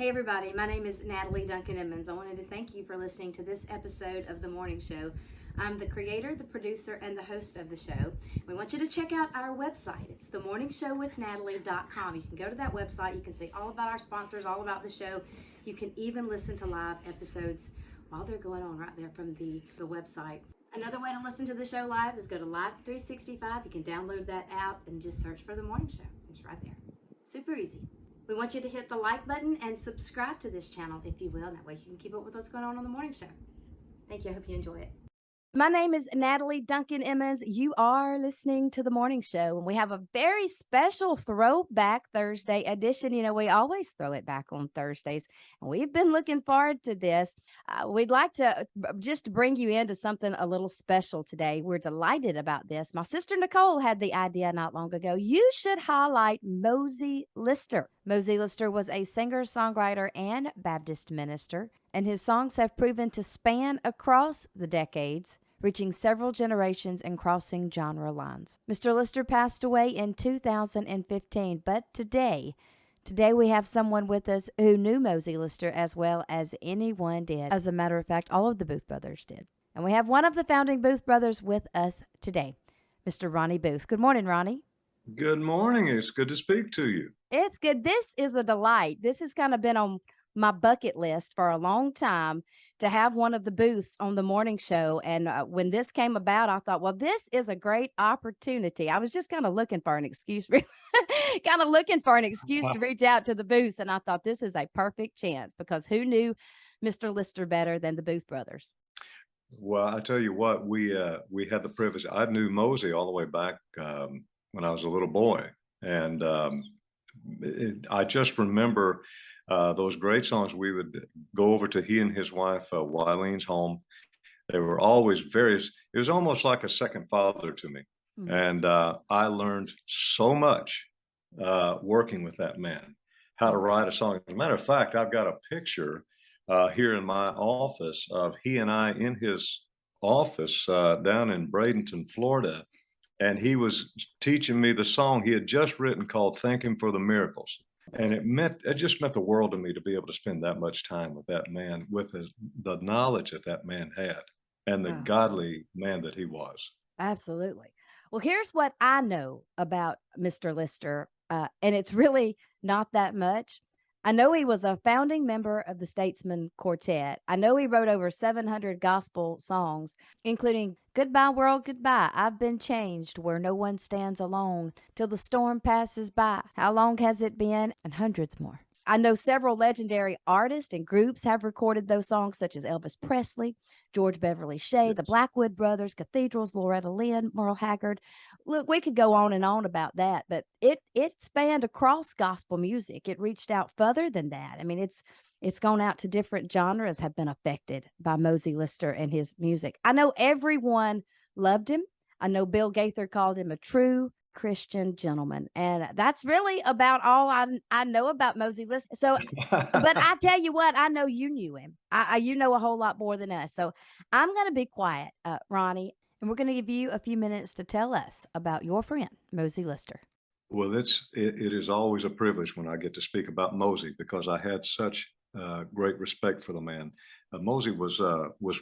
Hey everybody, my name is Natalie Duncan-Emmons. I wanted to thank you for listening to this episode of The Morning Show. I'm the creator, the producer, and the host of the show. We want you to check out our website. It's themorningshowwithnatalie.com. You can go to that website. You can see all about our sponsors, all about the show. You can even listen to live episodes while they're going on right there from the website. Another way to listen to the show live is go to Live 365. You can download that app and just search for The Morning Show. It's right there. Super easy. We want you to hit the like button and subscribe to this channel if you will. That way you can keep up with what's going on the morning show. Thank you. I hope you enjoy it. My name is Natalie Duncan-Emmons. You are listening to The Morning Show, and we have a very special Throwback Thursday edition. You know, we always throw it back on Thursdays, and we've been looking forward to this. We'd like to just bring you into something a little special today. We're delighted about this. My sister Nicole had the idea not long ago. You should highlight Mosley Lister. Mosley Lister was a singer, songwriter, and Baptist minister, and his songs have proven to span across the decades, reaching several generations and crossing genre lines. Mr. Lister passed away in 2015, but today we have someone with us who knew Mosley Lister as well as anyone did. As a matter of fact, all of the Booth brothers did. And we have one of the founding Booth brothers with us today, Mr. Ronnie Booth. Good morning, Ronnie. Good morning. It's good to speak to you. It's good. This is a delight. This has kind of been on my bucket list for a long time to have one of the Booths on the morning show. And when this came about, I thought, well, this is a great opportunity. I was just kind of looking for an excuse, to reach out to the Booths. And I thought this is a perfect chance because who knew Mr. Lister better than the Booth brothers? Well, I tell you what, we had the privilege. I knew Mosley all the way back when I was a little boy. And I just remember those great songs. We would go over to he and his wife, Wileen's home. They were always it was almost like a second father to me. Mm-hmm. And I learned so much working with that man, how to write a song. As a matter of fact, I've got a picture here in my office of he and I in his office down in Bradenton, Florida. And he was teaching me the song he had just written called Thank Him for the Miracles. And it just meant the world to me to be able to spend that much time with that man, with the knowledge that man had and the godly man that he was. Absolutely. Well, here's what I know about Mr. Lister, and it's really not that much. I know he was a founding member of the Statesmen Quartet. I know he wrote over 700 gospel songs, including Goodbye World, Goodbye, I've Been Changed, Where No One Stands Alone, Till the Storm Passes By, How Long Has It Been, and hundreds more. I know several legendary artists and groups have recorded those songs, such as Elvis Presley, George Beverly Shea, yes, the Blackwood Brothers, Cathedrals, Loretta Lynn, Merle Haggard. Look, we could go on and on about that, but it spanned across gospel music. It reached out further than that. I mean, it's gone out to different genres, have been affected by Mosley Lister and his music. I know everyone loved him. I know Bill Gaither called him a true Christian gentleman, and that's really about all I know about Mosley Lister. So, but I tell you what, I know you knew him. You know a whole lot more than us. So I'm going to be quiet, Ronnie, and we're going to give you a few minutes to tell us about your friend Mosley Lister. Well, it is always a privilege when I get to speak about Mosley because I had such great respect for the man. Mosley was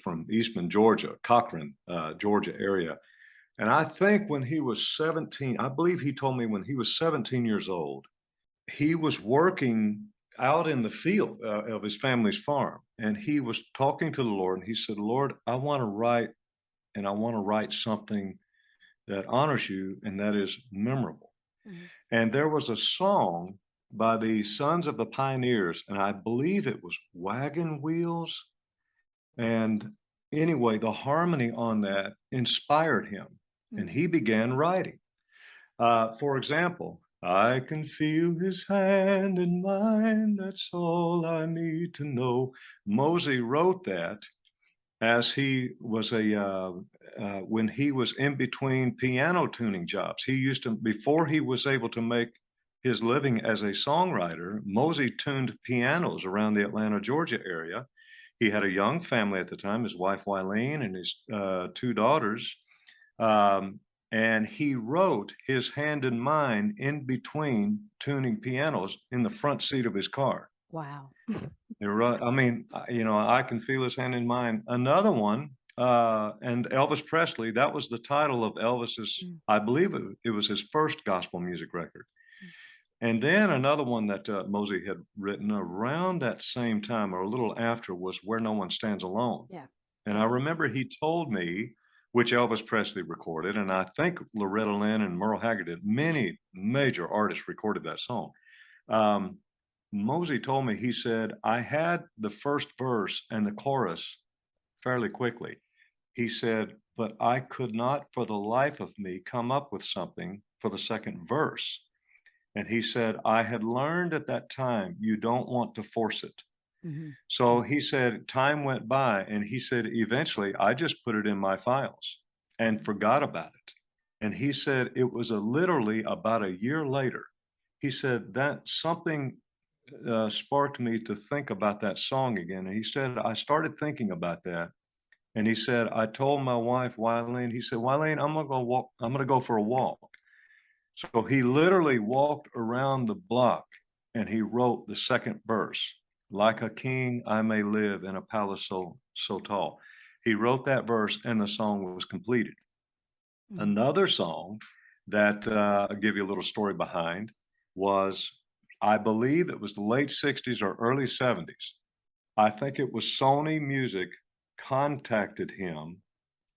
from Eastman, Georgia, Cochran, Georgia area. And I think when he was 17, I believe he told me when he was 17 years old, he was working out in the field of his family's farm. And he was talking to the Lord and he said, Lord, I want to write something that honors you and that is memorable. Mm-hmm. And there was a song by the Sons of the Pioneers, and I believe it was Wagon Wheels. And anyway, the harmony on that inspired him. And he began writing. For example, I can feel his hand in mine. That's all I need to know. Mosley wrote that as he was when he was in between piano tuning jobs. He used to, before he was able to make his living as a songwriter, Mosley tuned pianos around the Atlanta, Georgia area. He had a young family at the time, his wife Wileen and his 2 daughters. And he wrote his hand in mine in between tuning pianos in the front seat of his car. Wow. You're right. I mean, I can feel his hand in mine. Another one, and Elvis Presley, that was the title of Elvis's, Mm. I believe it was his first gospel music record. And then another one that Mosley had written around that same time or a little after was Where No One Stands Alone. Yeah. And I remember he told me, which Elvis Presley recorded, and I think Loretta Lynn and Merle Haggard did, many major artists recorded that song. Mosley told me, he said, I had the first verse and the chorus fairly quickly. He said, but I could not for the life of me come up with something for the second verse. And he said, I had learned at that time, you don't want to force it. Mm-hmm. So he said, time went by, and he said, eventually, I just put it in my files and forgot about it. And he said, it was literally about a year later. He said that something sparked me to think about that song again. And he said, I started thinking about that. And he said, I told my wife, Wileen, he said, Wileen, I'm gonna go for a walk. So he literally walked around the block and he wrote the second verse, like a king I may live in a palace so tall. He wrote that verse and the song was completed. Mm-hmm. Another song that I'll give you a little story behind was, I believe it was the late 60s or early 70s. I think it was Sony Music contacted him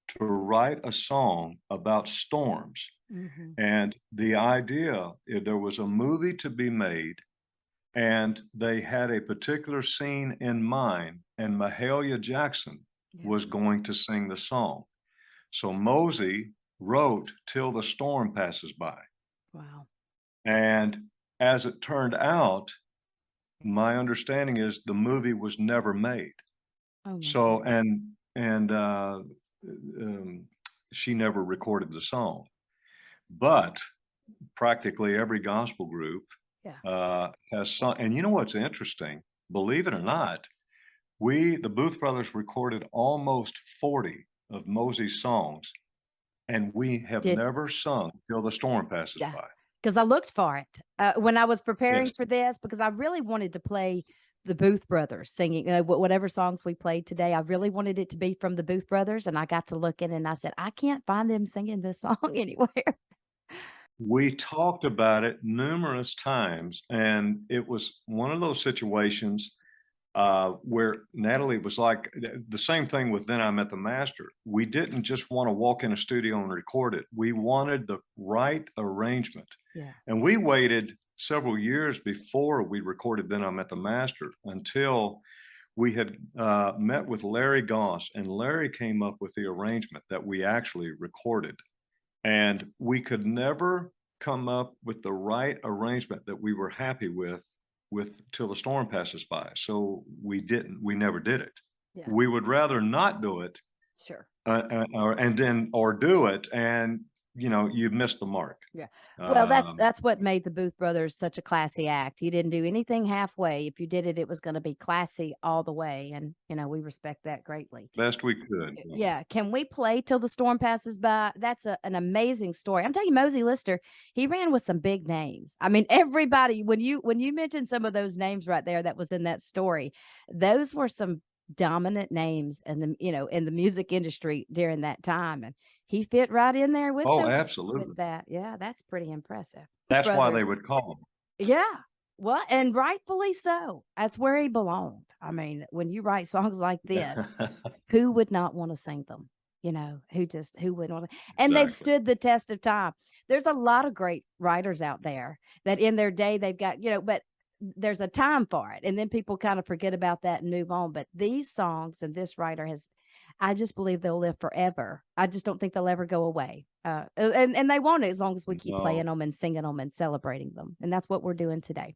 to write a song about storms. Mm-hmm. And the idea, there was a movie to be made, and they had a particular scene in mind, and Mahalia Jackson was going to sing the song. So Mosley wrote Till the Storm Passes By. Wow. And as it turned out, my understanding is the movie was never made. Oh, so, and she never recorded the song. But practically every gospel group has sung. And you know what's interesting? Believe it or not, the Booth Brothers, recorded almost 40 of Mosley's songs, and we have never sung Till the Storm Passes By. Because I looked for it when I was preparing for this, because I really wanted to play the Booth Brothers singing, whatever songs we played today. I really wanted it to be from the Booth Brothers, and I got to looking and I said, I can't find them singing this song anywhere. We talked about it numerous times, and it was one of those situations where Natalie was like, the same thing with Then I Met the Master. We didn't just want to walk in a studio and record it. We wanted the right arrangement. Yeah. And we waited several years before we recorded Then I Met the Master until we had met with Larry Goss, and Larry came up with the arrangement that we actually recorded. And we could never come up with the right arrangement that we were happy with Till the Storm Passes By. So we never did it. Yeah. We would rather not do it. Sure. Or do it, and you missed the mark. Yeah. Well, that's what made the Booth Brothers such a classy act. You didn't do anything halfway. If you did it, it was going to be classy all the way. And, we respect that greatly. Best we could. Yeah. Can we play Till the Storm Passes By? That's an amazing story. I'm telling you, Mosley Lister, he ran with some big names. I mean, everybody, when you mentioned some of those names right there that was in that story, those were some dominant names in the music industry during that time, and he fit right in there with absolutely with that. Yeah, that's pretty impressive. That's why they would call him. Yeah, well, and rightfully so. That's where he belonged. I mean, when you write songs like this, who would not want to sing them? Who wouldn't want to? And they've stood the test of time. There's a lot of great writers out there that in their day they've got, but there's a time for it, and then people kind of forget about that and move on. But these songs and this writer I just believe they'll live forever. I just don't think they'll ever go away. And they won't, as long as we keep playing them and singing them and celebrating them. And that's what we're doing today.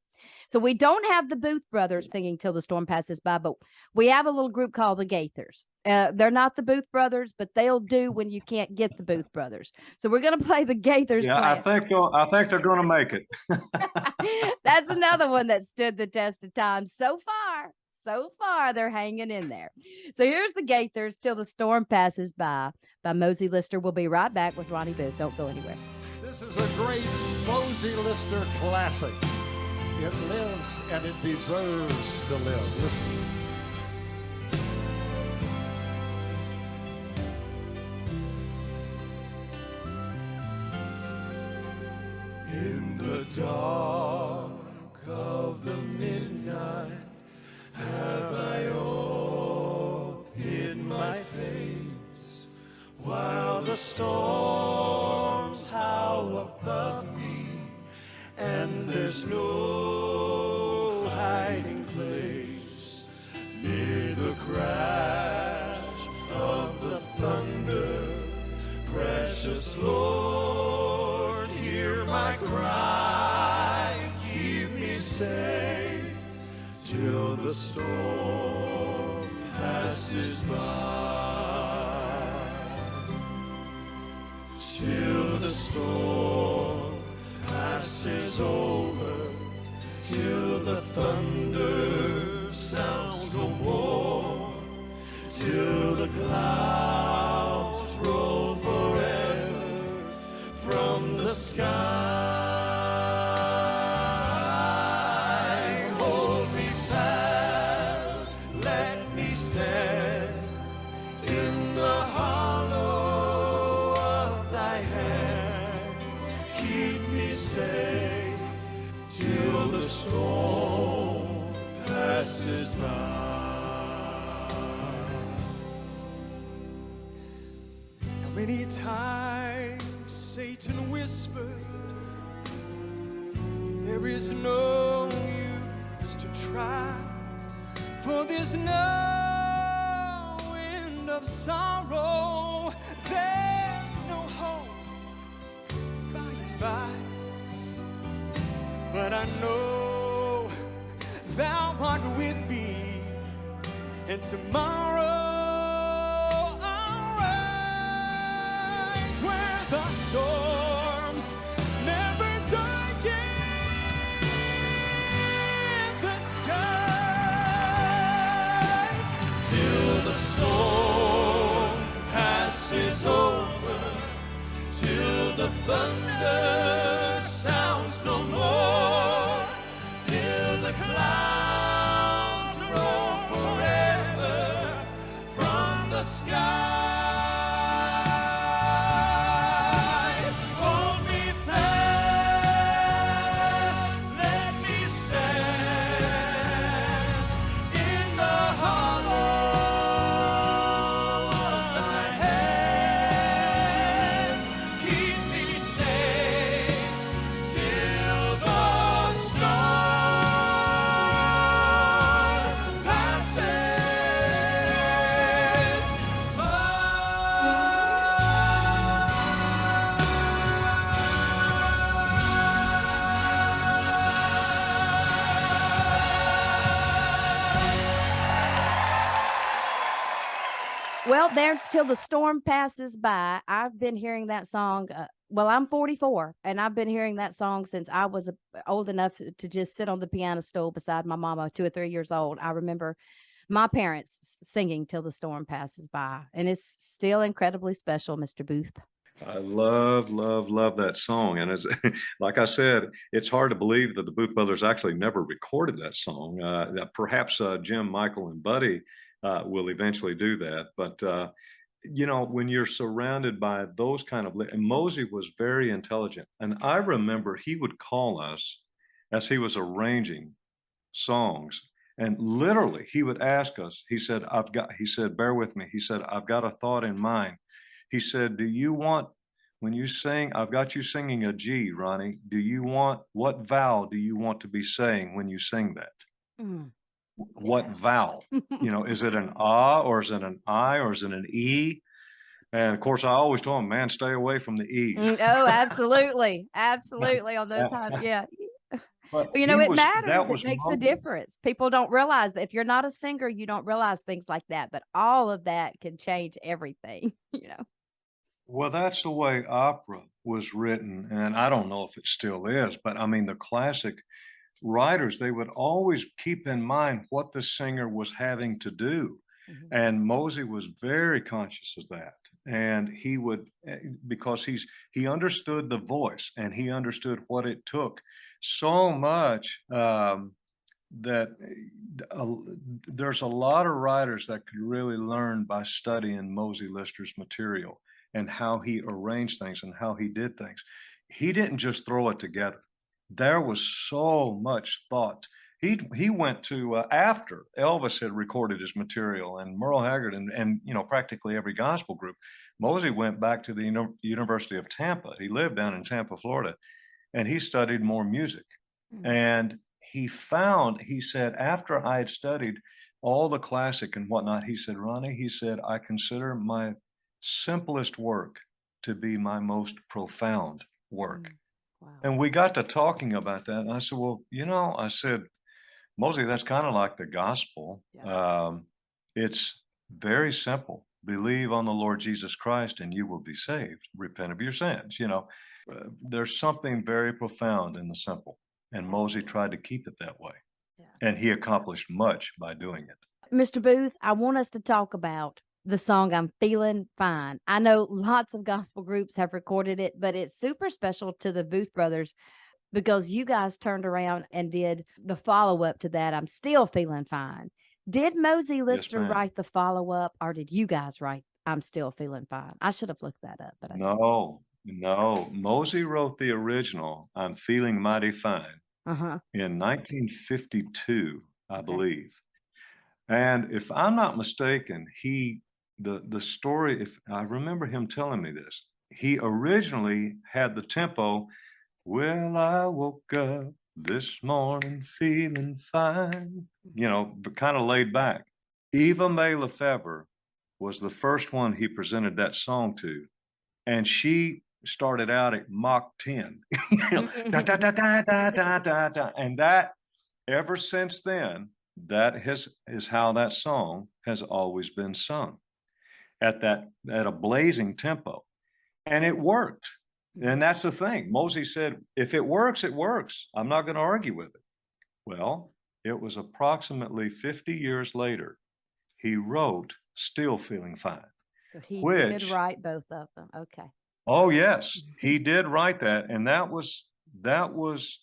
So we don't have the Booth Brothers singing Till the Storm Passes By, but we have a little group called the Gaithers. They're not the Booth Brothers, but they'll do when you can't get the Booth Brothers. So we're going to play the Gaithers. Yeah, I think they're going to make it. That's another one that stood the test of time so far, they're hanging in there. So here's the Gaithers, Till the Storm Passes By Mosley Lister. We'll be right back with Ronnie Booth. Don't go anywhere. This is a great Mosley Lister classic. It lives and it deserves to live. Listen. In the dark of the midnight, have I hid my face, while the storms howl above me, and there's no hiding place. Near the crash of the thunder, precious Lord, hear my cry, keep me safe till the storm passes by. Till the storm passes over, till the thunder sounds no more, till the clouds roll forever from the sky. Hold me fast, let me stand in the hollow of thy hand. Keep me safe till the storm passes by. How many times Satan whispered, there is no use to try, for there's no end of sorrow, there's no hope by and by. But I know thou art with me, and tomorrow I'll rise where the storms never darken the skies, till the storm passes over, till the thunder sounds no more, till the clouds roll forever from the sky. Hold me fast, let me stand in the hollow of thy hand. Keep me safe till the storm passes by. Well, there's Till the Storm Passes By. I've been hearing that song. Well, I'm 44, and I've been hearing that song since I was old enough to just sit on the piano stool beside my mama, 2 or 3 years old. I remember my parents singing Till the Storm Passes By, and it's still incredibly special, Mr. Booth. I love, love, love that song. And as like I said, it's hard to believe that the Booth Brothers actually never recorded that song. That perhaps Jim, Michael, and Buddy will eventually do that. But you know, when you're surrounded by those kind of, and Mosley was very intelligent. And I remember he would call us as he was arranging songs. And literally, he would ask us, he said, bear with me. He said, I've got a thought in mind. He said, do you want, when you sing, I've got you singing a G, Ronnie. What vowel do you want to be saying when you sing that? Mm. What vowel? You know, is it an ah, or is it an I, or is it an E? And of course, I always told him, man, stay away from the E. Oh, absolutely. Absolutely. On those times. Yeah. But You know, it matters. that It was makes a Mosley. difference. People don't realize that if you're not a singer, you don't realize things like that. But all of that can change everything, you know. Well, that's the way opera was written. And I don't know if it still is, but I mean, the classic writers, they would always keep in mind what the singer was having to do. Mhm. And Mosley was very conscious of that. and he would, because he understood the voice and he understood what it took so much, that there's a lot of writers that could really learn by studying Mosley Lister's material and how he arranged things and how he did things. He didn't just throw it together. There was so much thought. He went to, after Elvis had recorded his material and Merle Haggard and practically every gospel group, Mosley went back to the University of Tampa. He lived down in Tampa, Florida, and he studied more music. Mm-hmm. And he said, after I had studied all the classic and whatnot, he said, Ronnie, he said, I consider my simplest work to be my most profound work. Mm-hmm. Wow. And we got to talking about that. And I said, well, I said, Mosley, that's kind of like the gospel. Yeah. It's very simple. Believe on the Lord Jesus Christ and you will be saved. Repent of your sins. There's something very profound in the simple. And Mosley tried to keep it that way. Yeah. And he accomplished much by doing it. Mr. Booth, I want us to talk about the song I'm Feeling Fine. I know lots of gospel groups have recorded it, but it's super special to the Booth brothers because you guys turned around and did the follow-up to that, I'm Still Feeling Fine. Did Mosley Lister write the follow-up, or did you guys write I'm Still Feeling Fine? I should have looked that up. But I No. Mosley wrote the original, I'm Feeling Mighty Fine, in 1952, I believe. And if I'm not mistaken, the story, if I remember him telling me this, he originally had the tempo, well, I woke up this morning feeling fine, but kind of laid back. Eva Mae Lefebvre was the first one he presented that song to. And she started out at Mach 10, da, da, da, da, da, da, da, da. And that, ever since then, that is how that song has always been sung, at a blazing tempo. And it worked. And that's the thing. Mosley said, if it works, it works. I'm not going to argue with it. Well, it was approximately 50 years later, he wrote Still Feeling Fine. So he did write both of them. Okay. Oh, yes, he did write that. And that was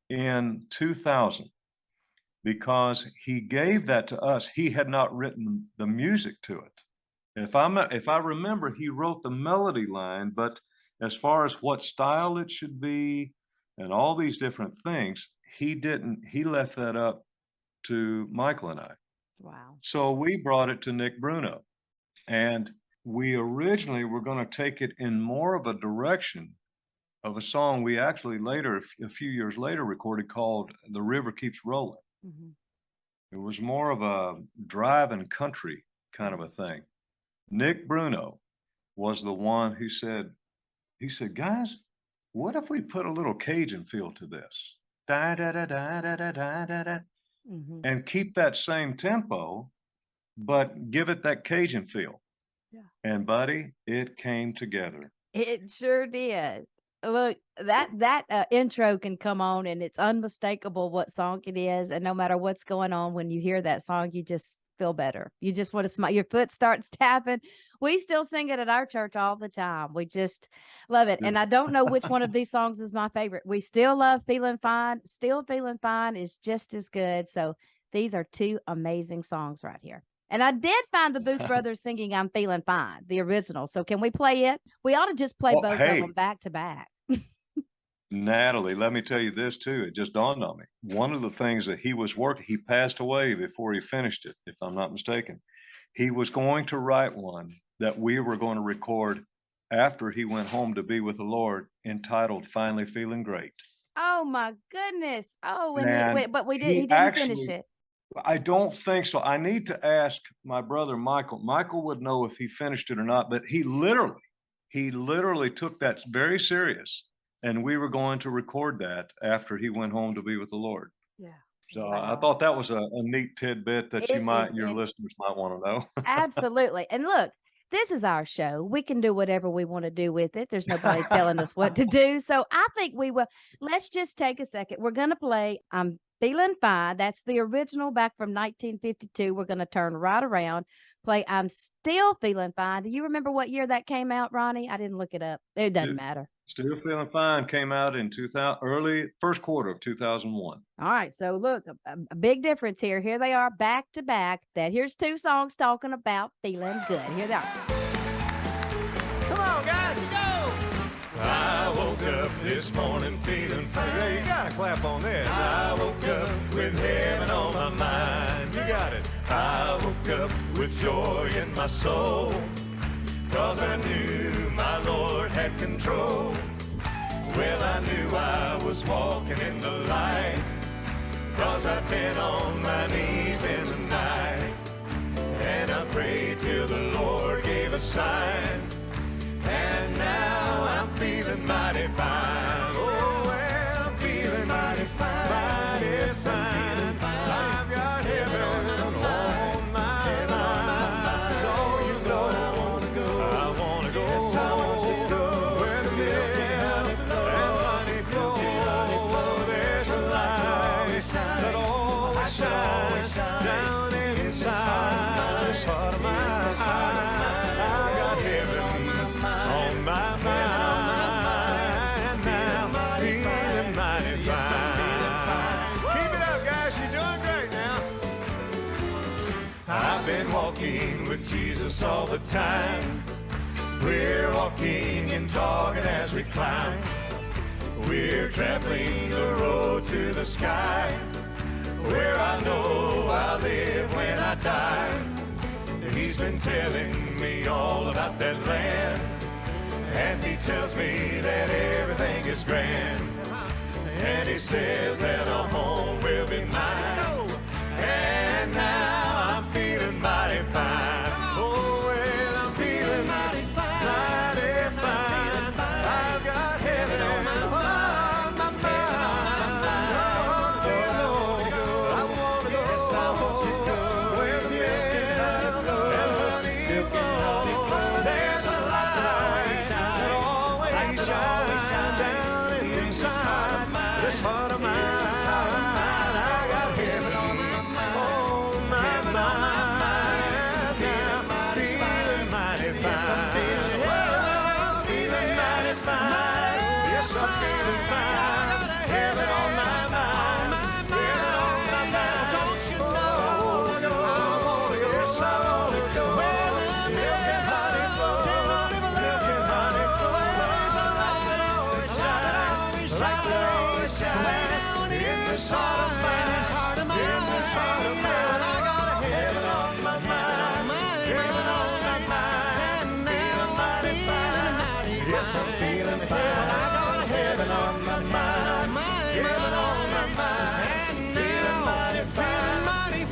in 2000, because he gave that to us. He had not written the music to it. If I remember, he wrote the melody line, but as far as what style it should be and all these different things, he didn't. He left that up to Michael and I. Wow. So we brought it to Nick Bruno, and we originally were going to take it in more of a direction of a song we actually later, a few years later, recorded called The River Keeps Rolling. It was more of a drive and country kind of a thing. Nick Bruno was the one who said, guys, what if we put a little Cajun feel to this? Da, da, da, da, da, da, da, da, da. And keep that same tempo, but give it that Cajun feel. Yeah. And buddy, it came together. It sure did. Look, that intro can come on and it's unmistakable what song it is. And no matter what's going on, when you hear that song, you just feel better. You just want to smile. Your foot starts tapping. We still sing it at our church all the time. We just love it. And I don't know which one of these songs is my favorite. We still love Feeling Fine. Still Feeling Fine is just as good. So these are two amazing songs right here. And I did find the Booth brothers singing I'm Feeling Fine, the original. So can we play it? We ought to just play both of them back to back. Natalie, let me tell you this too. It just dawned on me. One of the things that he passed away before he finished it, if I'm not mistaken. He was going to write one that we were going to record after he went home to be with the Lord, entitled Finally Feeling Great. Oh my goodness. Oh, but he didn't finish it. I don't think so. I need to ask my brother Michael. Michael would know if he finished it or not, but he literally took that very serious. And we were going to record that after he went home to be with the Lord. Yeah. So I thought that was a neat tidbit that your listeners might want to know. Absolutely. And look, this is our show. We can do whatever we want to do with it. There's nobody telling us what to do. So I think let's just take a second. We're going to play I'm Feeling Fine. That's the original back from 1952. We're going to turn right around, play I'm Still Feeling Fine. Do you remember what year that came out, Ronnie? I didn't look it up. It doesn't matter. Still Feeling Fine came out in first quarter of 2001. All right, so look, a big difference here. Here they are back to back. Here's two songs talking about feeling good. Here they are. Come on, guys, go! I woke up this morning feeling free. Yeah, you gotta clap on this. I woke up with heaven on my mind. You got it. I woke up with joy in my soul, 'cause I knew my Lord had control. Well, I knew I was walking in the light, 'cause I'd been on my knees in the night, and I prayed till the Lord gave a sign, and now I'm feeling mighty fine. Oh, well, I'm feeling mighty fine, mighty fine. I've got heaven on my mind. Oh, you know I wanna go. I wanna go. Yes, I want to go where the milk and honey flow. There's a light that always shines down inside this heart of mine. I've got heaven on my mind now, feeling mighty fine. Keep it up, guys. You're doing great now. I've been walking with Jesus all the time. We're walking and talking as we climb. We're traveling the road to the sky, where I know I'll live when I die. He's been telling me all about that land, and he tells me that everything is grand, and he says that a home will be mine, and now I'm feeling mighty fine. Oh, well, I'm feeling mighty fine, mighty fine. I've got heaven on my mind. I wanna go. Yes, I want to go where the milk and honey flow. There's a light that always shines down inside this heart of mine. I got heaven on my mind now, feeling mighty fine. Well, I'm feeling mighty fine. Yes, I'm feeling fine. Heaven on my mind, heaven on my mind. Don't you know I wanna go? Yes, I wanna go. Where the milk and honey flow, milk and honey flow. There's a light that always shines, light that always shines in this heart of mine, in this heart of mine. I got a heaven on my mind, heaven on my mind, feeling mighty fine. Yes, I'm feeling fine. I got a heaven on my mind, heaven on my mind, feeling mighty fine.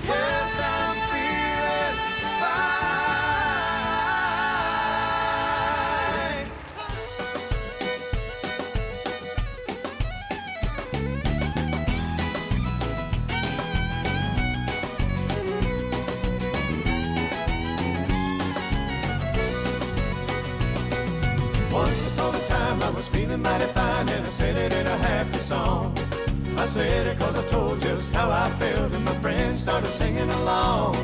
Yes, I'm feeling fine. Once upon a time I was feeling mighty fine, and I said it in a happy song. I said it 'cause I told just how I felt, and my friends started singing along.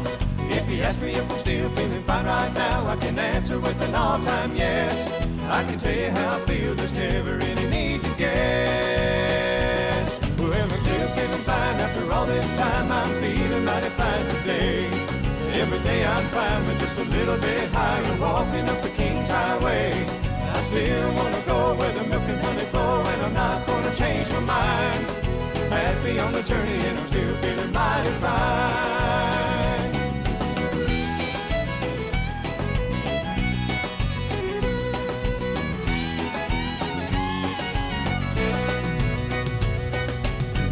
If you ask me if I'm still feeling fine right now, I can answer with an all-time yes. I can tell you how I feel, there's never any need to guess. Well, I'm still feeling fine after all this time. I'm feeling mighty fine today. Every day I'm climbing just a little bit higher, walking up the King's Highway. I still wanna go where the milk and honey flow, and I'm not gonna change my mind. Happy on the journey, and I'm still feeling mighty fine.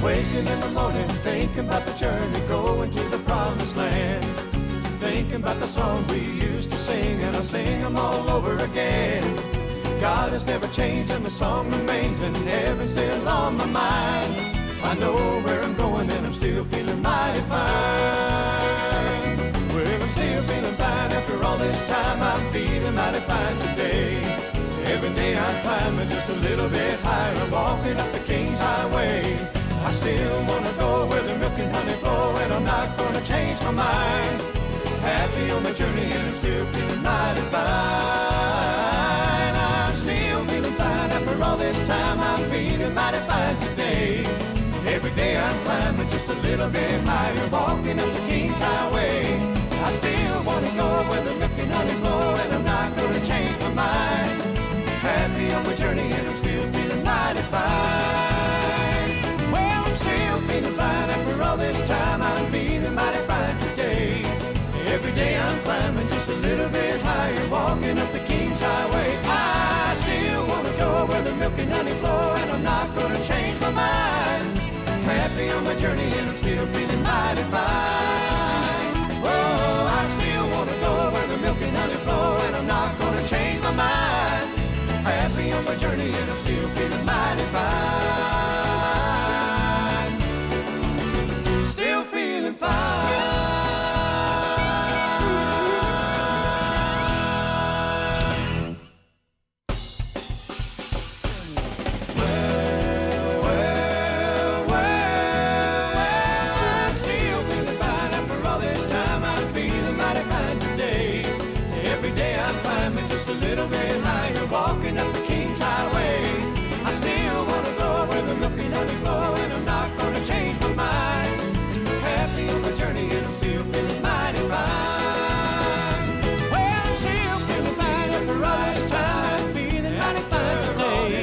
Waking in the morning, thinking about the journey, going to the promised land. Thinking about the song we used to sing, and I sing them all over again. God has never changed, and the song remains, and heaven's still on my mind. I know where I'm going, and I'm still feeling mighty fine. Well, I'm still feeling fine after all this time. I'm feeling mighty fine today. Every day I'm climbing just a little bit higher. I'm walking up the King's Highway. I still wanna go where the milk and honey flow, and I'm not gonna change my mind. Happy on my journey and I'm still feeling mighty fine. I'm still feeling fine after all this time. I'm feeling mighty fine today. Every day I'm climbing just a little bit higher, walking up the King's Highway. I still want to go where the milk and honey flow, and I'm not going to change my mind. Happy on my journey and I'm still feeling mighty fine. Well, I'm still feeling fine after all this time. I'm feeling mighty fine today. Every day I'm climbing just a little bit higher, walking up the King's Highway. I still want to go where the milk and honey flow, and I'm not going to change my mind. Happy on my journey and I'm still feeling mighty fine. Oh, I still want to go where the milk and honey flow, and I'm not going to change my mind. Happy on my journey and I'm still feeling mighty fine. Still feeling fine. A little bit higher, walking up the King's Highway. I still want to go where the milk and honey flow, and I'm not going to change my mind. Happy on my journey and I'm still feeling mighty fine. Well, I'm still feeling fine after all this time. I'm feeling mighty fine today.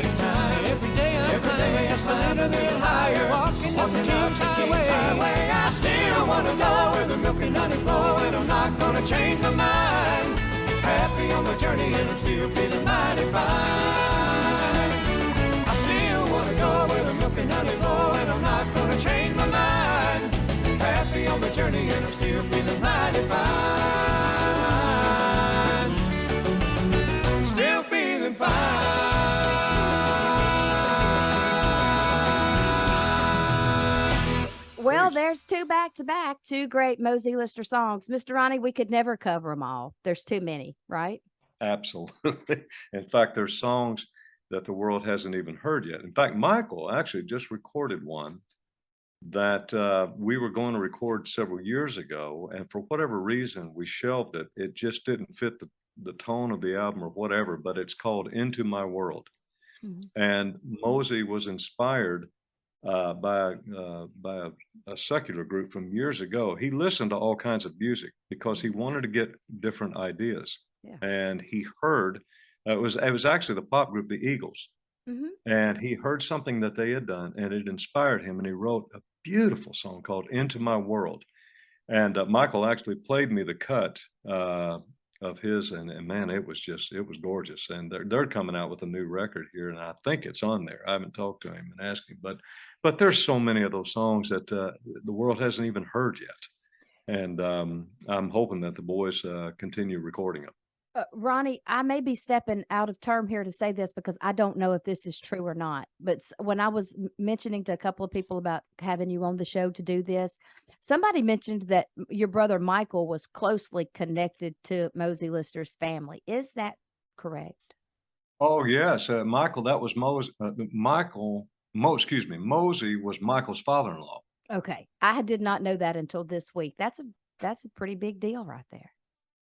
Every day I'm climbing just a little bit higher, walking up the King's Highway. I still want to go where the milk and honey flow, and I'm not going to change my mind. Happy on my journey and I'm still feeling mighty fine. I still want to go where the milk and honey flow, and I'm not going to change my mind. Happy on my journey and I'm still feeling mighty fine. Still feeling fine. Well, there's two back-to-back, two great Mosley Lister songs. Mr. Ronnie, we could never cover them all. There's too many, right? Absolutely. In fact, there's songs that the world hasn't even heard yet. In fact, Michael actually just recorded one that we were going to record several years ago, and for whatever reason, we shelved it. It just didn't fit the tone of the album or whatever, but it's called Into My World. Mhm. And Mosley was inspired by a secular group from years ago. He listened to all kinds of music because he wanted to get different ideas. Yeah. And he heard it was actually the pop group the Eagles, Mhm. and he heard something that they had done, and it inspired him, and he wrote a beautiful song called Into My World. And Michael actually played me the cut of his, and man, it was gorgeous. And they're coming out with a new record here, and I think it's on there. I haven't talked to him and asked him, but there's so many of those songs that the world hasn't even heard yet. And I'm hoping that the boys continue recording them. Ronnie, I may be stepping out of term here to say this because I don't know if this is true or not. But when I was mentioning to a couple of people about having you on the show to do this, somebody mentioned that your brother Michael was closely connected to Mosley Lister's family. Is that correct? Oh yes, Michael. That was Mosley was Michael's father-in-law. Okay, I did not know that until this week. That's a pretty big deal right there.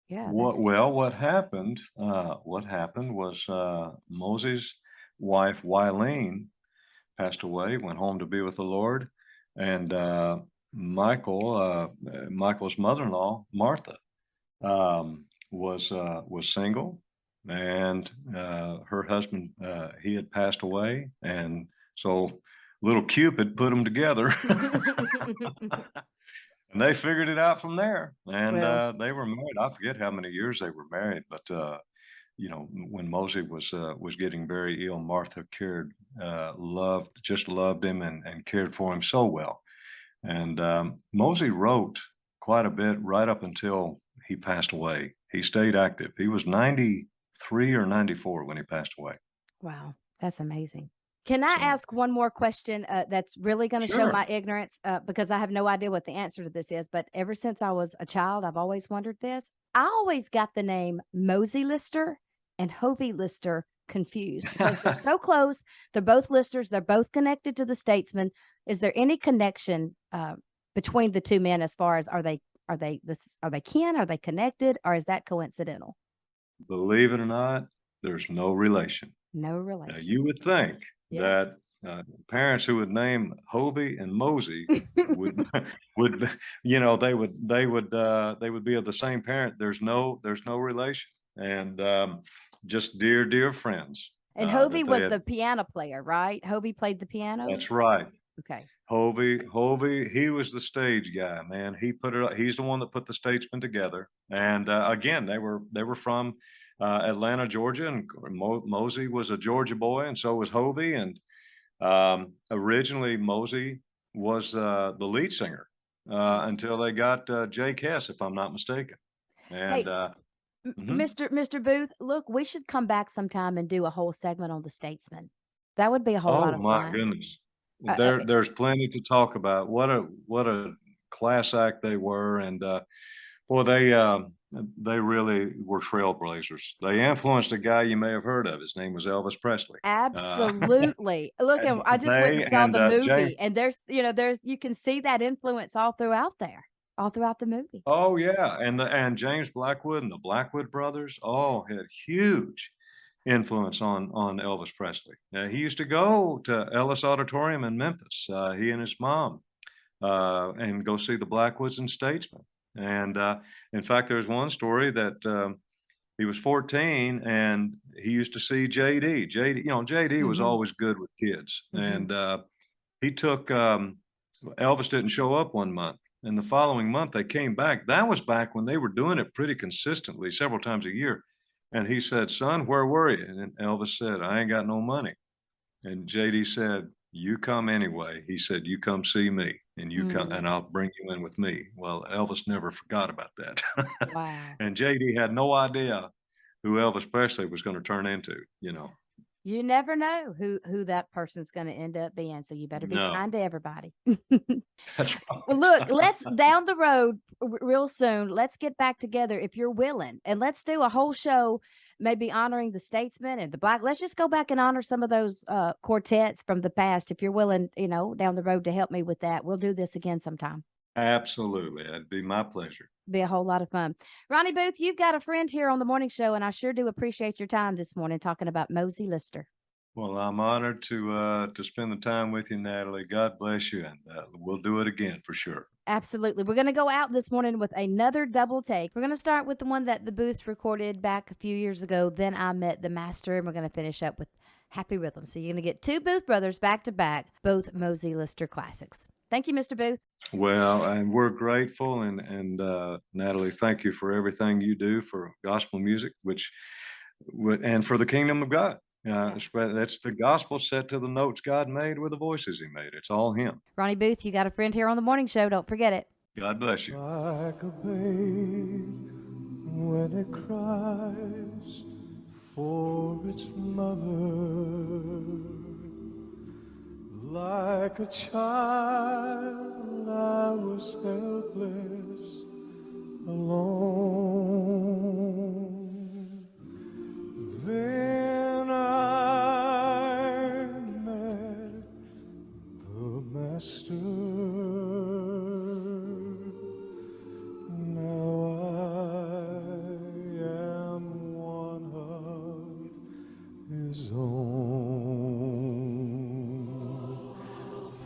Yeah. What happened? What happened was Mosley's wife Wileen passed away, went home to be with the Lord, and Michael's mother-in-law Martha was single, and her husband he had passed away, and so little Cupid put them together. And they figured it out from there, and they were married. I forget how many years they were married, but when Mosley was getting very ill, Martha loved him and cared for him so well. And Mosley wrote quite a bit right up until he passed away. He stayed active. He was 93 or 94 when he passed away. Wow, that's amazing. Can I ask one more question that's really going to show my ignorance because I have no idea what the answer to this is, but ever since I was a child, I've always wondered this. I always got the name Mosley Lister and Hovey Lister confused because they're so close. They're both Listers. They're both connected to the Statesmen. Is there any connection between the two men as far as are they Are they kin? Are they connected? Or is that coincidental? Believe it or not, there's no relation. No Now, relation. you would think Yeah. that parents who would name Hobie and Mosey would would they would be of the same parent. There's no relation, and just dear friends. And That Hobie they was had. the piano player, right? Hobie played the piano. That's right. Okay. Hobie, he was the stage guy, man. He's the one that put the Statesmen together. And again, they were from Atlanta, Georgia, and Mosey was a Georgia boy, and so was Hobie. And originally, Mosey was the lead singer until they got Jake Hess, if I'm not mistaken. And Hey, mhm. Mr. Booth, look, we should come back sometime and do a whole segment on the Statesman. That would be a whole lot Oh of my fun. goodness. Uh, uh, There's plenty to talk about. What a class act they were, and boy, they really were trailblazers. They influenced a guy you may have heard of. His name was Elvis Presley. Absolutely. Look, and I just went and They saw and the James. movie, and there's you can see that influence all throughout there, all throughout the movie. Oh yeah, and James Blackwood and the Blackwood brothers all had huge influence on Elvis Presley. He used to go to Ellis Auditorium in Memphis. He and his mom and go see the Blackwoods and Statesmen. And in fact, there's one story that he was 14 and he used to see JD. JD was Mhm. always good with kids, Mhm. and he took Elvis didn't show up one month. And the following month they came back. That was back when they were doing it pretty consistently, several times a year. And he said, "Son, where were you?" And Elvis said, "I ain't got no money." And JD said, "You come anyway." He said, "You come see me, and you come, Mm. and I'll bring you in with me." Well, Elvis never forgot about that. Wow. And JD had no idea who Elvis Presley was going to turn into. You never know who that person's going to end up being, so you better be No, kind to everybody. that's Well, look, let's down the road real soon. Let's get back together if you're willing, and let's do a whole show, maybe honoring the Statesmen and the Black. Let's just go back and honor some of those quartets from the past. If you're willing, down the road to help me with that, we'll do this again sometime. absolutely. That'd be my pleasure. Be a whole lot of fun. Ronnie Booth, you've got a friend here on the morning show, and I sure do appreciate your time this morning talking about Mosley Lister. Well, I'm honored to spend the time with you, Natalie. God bless you, and we'll do it again for sure. Absolutely. We're going to go out this morning with another double take. We're going to start with the one that the Booths recorded back a few years ago. Then I Met the Master, and we're going to finish up with Happy Rhythm. So you're going to get two Booth brothers back to back, both Mosley Lister classics. Thank you, Mr. Booth. Well, and we're grateful, and Natalie, thank you for everything you do for gospel music, and for the kingdom of God. That's the gospel set to the notes God made with the voices He made. It's all Him. Ronnie Booth, you got a friend here on the morning show. Don't forget it. God bless you. Like a babe when it cries for its mother, like a child I was helpless, alone. Then I met the Master. Now I am one of His own.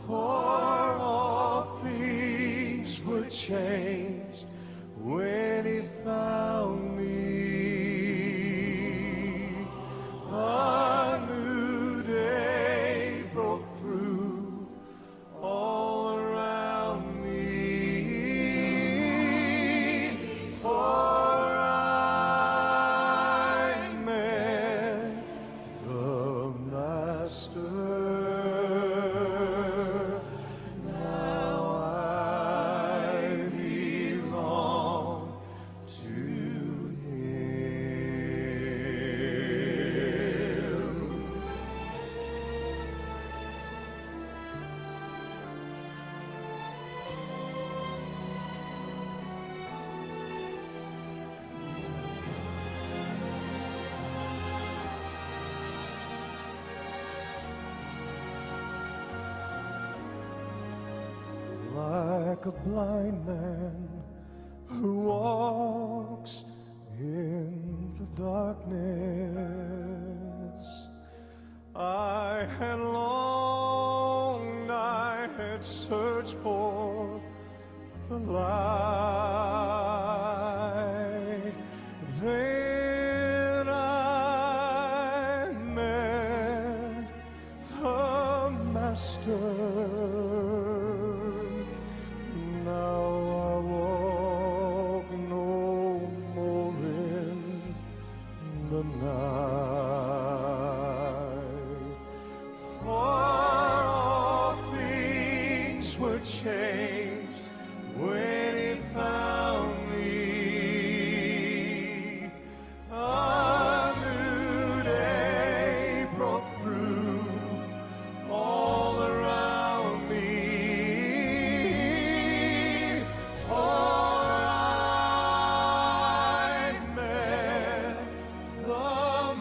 For all things were changed when He found me. A new day broke through all around me. For I met the Master. Now I belong to Him. Like a blind man the night. For all things were changed when he found me. A new day broke through all around me. For I met the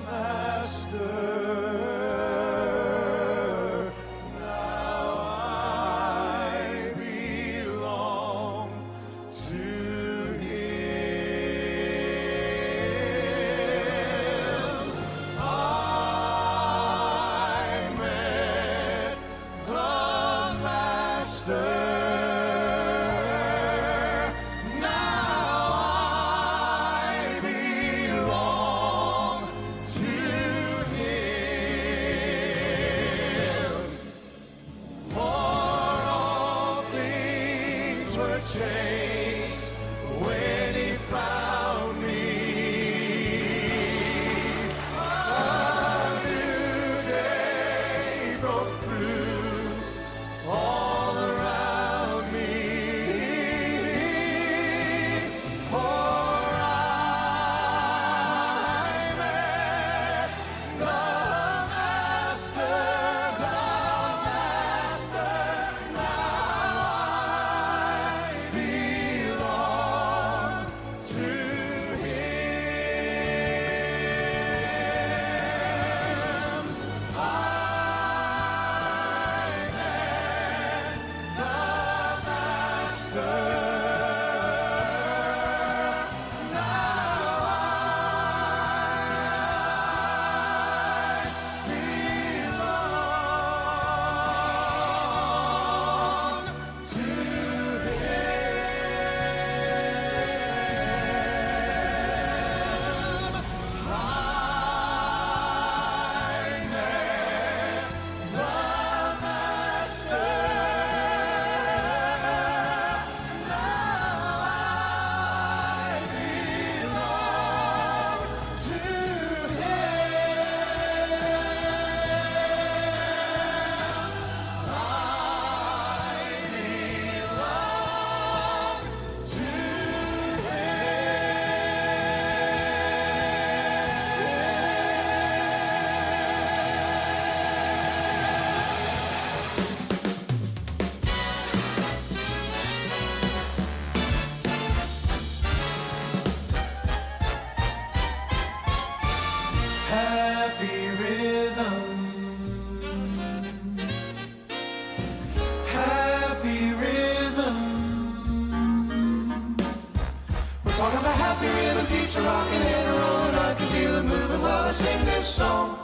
Master. Now I belong to Him. I met the Master. Now I belong to Him. For all things were changed when He found me. A new day broke through all around me. For I met the Master, the Master. Now I belong to Him. I met the Master. Now I belong to Him. I met the Master. Now I belong to Him. Happy rhythm, happy rhythm. We're talking about happy rhythm, keeps a rocking and a rolling. I can feel it moving while I sing this song.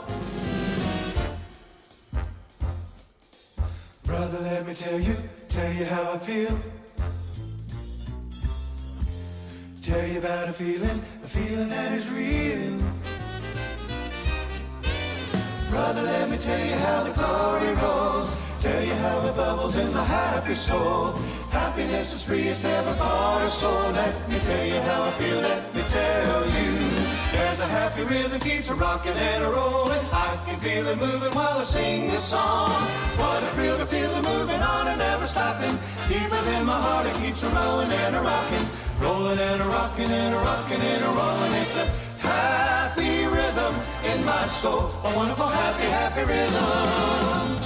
Brother, let me tell you how I feel. Tell you about a feeling that is real. Brother, let me tell you how the glory rolls. Tell you how it bubbles in my happy soul. Happiness is free, it's never bought or sold. Let me tell you how I feel, let me tell you. There's a happy rhythm, keeps a rocking and a rolling. I can feel it moving while I sing this song. What a thrill to feel it moving on and never stopping. Deep within my heart it keeps a rolling and a rocking. Rolling and a rocking and a rocking and a rolling. It's a happy rhythm in my soul. A wonderful happy, happy rhythm.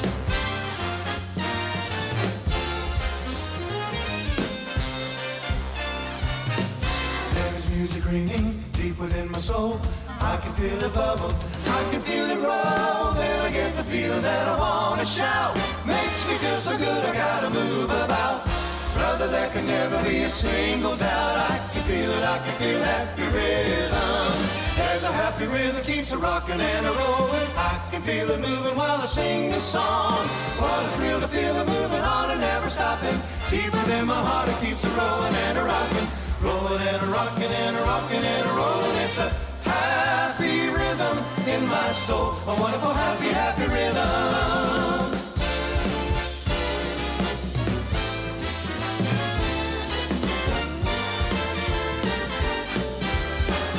There's music ringing deep within my soul. I can feel it bubble, I can feel it roll. Then I get the feeling that I wanna shout. Makes me feel so good, I gotta move about. Brother, there can never be a single doubt. I can feel it, I can feel happy rhythm. There's a happy rhythm, keeps a rocking and a rolling. I can feel it moving while I sing this song. What a thrill to feel it moving on and never stopping. Deep within my heart it keeps a rolling and a rocking. Rolling and a rocking and a rocking and a rolling. It's a happy rhythm in my soul. A wonderful happy, happy rhythm.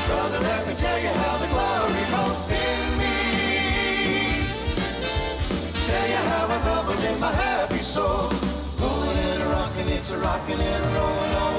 Brother, let me tell you how the glory rocking and rolling on